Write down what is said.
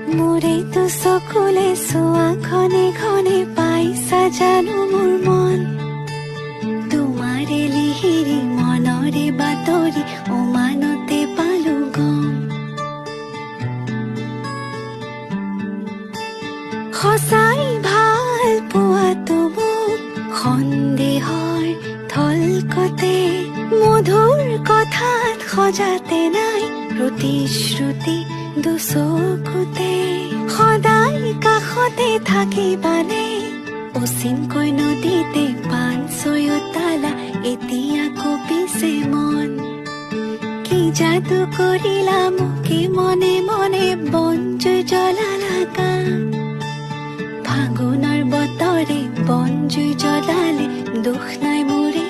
মোৰেতো চকুলে চোৱা ঘনে ঘনে পাইছা জানো মোৰ মন তোমাৰে লিহিৰি মনৰে বাতৰি উমানতে পালো গম সঁচাই ভাল পোৱাটো মোক সন্দেহৰ থলকতে মধুৰ কথাত সজাতে নাই প্ৰতিশ্ৰুতি দুচকুতে সদায় কাষতে থাকিবানে অচিনকৈ নদীতে পান ছয়তালা এতিয়া কঁপিছে মন কি যাদু কৰিলা মোকে মনে মনে বনজুই জ্বলালা কাম ফাগুনৰ বতৰে বনজুই জ্বলালে দুখ নাই মোৰে